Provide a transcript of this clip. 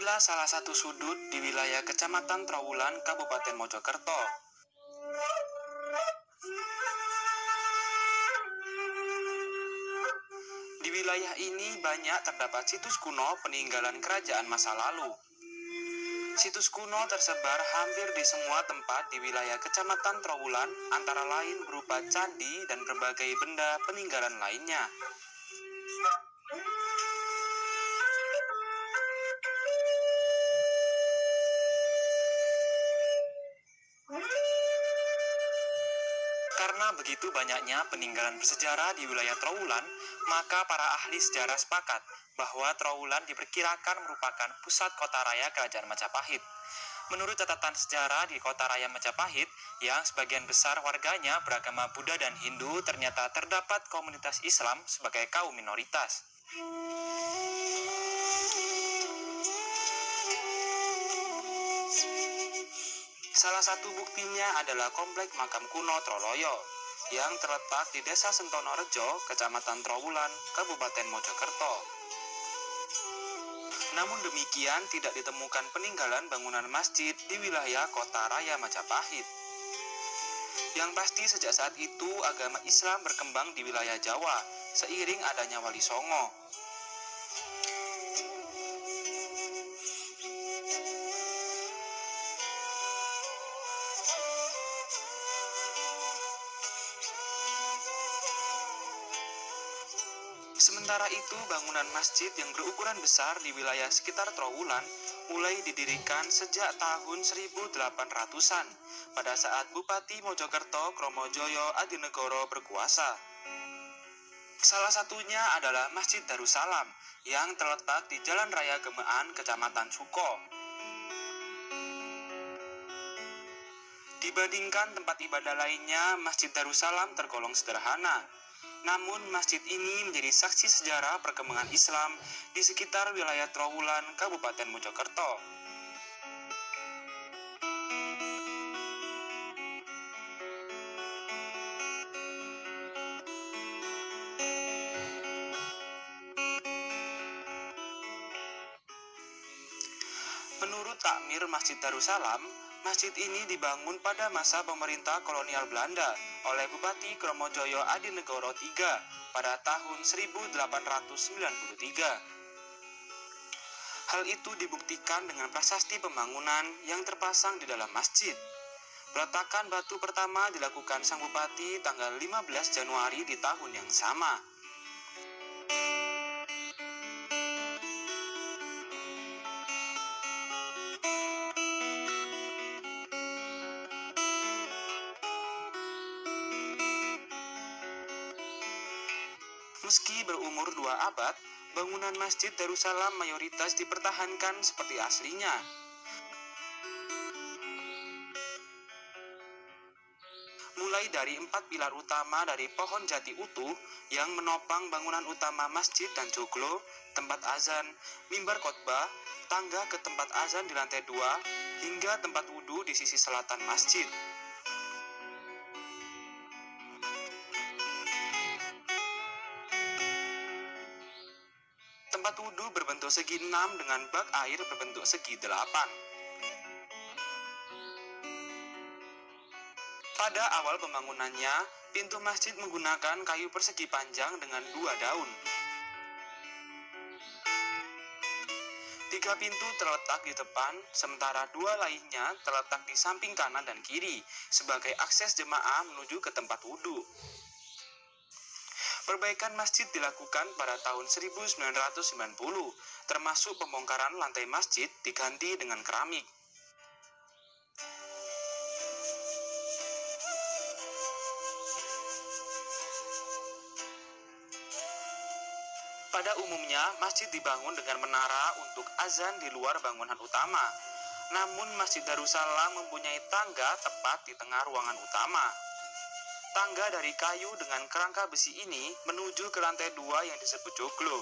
Inilah salah satu sudut di wilayah Kecamatan Trowulan, Kabupaten Mojokerto. Di wilayah ini banyak terdapat situs kuno peninggalan kerajaan masa lalu. Situs kuno tersebar hampir di semua tempat di wilayah Kecamatan Trowulan, antara lain berupa candi dan berbagai benda peninggalan lainnya. Karena begitu banyaknya peninggalan bersejarah di wilayah Trowulan, maka para ahli sejarah sepakat bahwa Trowulan diperkirakan merupakan pusat kota raya Kerajaan Majapahit. Menurut catatan sejarah di kota raya Majapahit, yang sebagian besar warganya beragama Buddha dan Hindu, ternyata terdapat komunitas Islam sebagai kaum minoritas. Salah satu buktinya adalah komplek makam kuno Troloyo yang terletak di Desa Sentono Rejo, Kecamatan Trowulan, Kabupaten Mojokerto. Namun demikian, tidak ditemukan peninggalan bangunan masjid di wilayah kota raya Majapahit. Yang pasti sejak saat itu agama Islam berkembang di wilayah Jawa seiring adanya Wali Songo. Sementara itu, bangunan masjid yang berukuran besar di wilayah sekitar Trowulan mulai didirikan sejak tahun 1800-an pada saat Bupati Mojokerto Kromojoyo Adinegoro berkuasa. Salah satunya adalah Masjid Darussalam yang terletak di Jalan Raya Gemean, Kecamatan Suko. Dibandingkan tempat ibadah lainnya, Masjid Darussalam tergolong sederhana. Namun masjid ini menjadi saksi sejarah perkembangan Islam di sekitar wilayah Trowulan, Kabupaten Mojokerto. Menurut takmir Masjid Darussalam, masjid ini dibangun pada masa pemerintah kolonial Belanda oleh Bupati Kromojoyo Adinegoro III pada tahun 1893. Hal itu dibuktikan dengan prasasti pembangunan yang terpasang di dalam masjid. Peletakan batu pertama dilakukan sang Bupati tanggal 15 Januari di tahun yang sama. Meski berumur 2 abad, bangunan Masjid Darussalam mayoritas dipertahankan seperti aslinya. Mulai dari 4 pilar utama dari pohon jati utuh yang menopang bangunan utama masjid dan joglo, tempat azan, mimbar khotbah, tangga ke tempat azan di lantai 2, hingga tempat wudhu di sisi selatan masjid. Tempat wudhu berbentuk segi 6 dengan bak air berbentuk segi 8. Pada awal pembangunannya, pintu masjid menggunakan kayu persegi panjang dengan 2 daun. 3 pintu terletak di depan, sementara 2 lainnya terletak di samping kanan dan kiri sebagai akses jemaah menuju ke tempat wudhu. Perbaikan masjid dilakukan pada tahun 1990, termasuk pembongkaran lantai masjid diganti dengan keramik. Pada umumnya, masjid dibangun dengan menara untuk azan di luar bangunan utama. Namun, Masjid Darussalam mempunyai tangga tepat di tengah ruangan utama. Tangga dari kayu dengan kerangka besi ini menuju ke lantai 2 yang disebut joglo.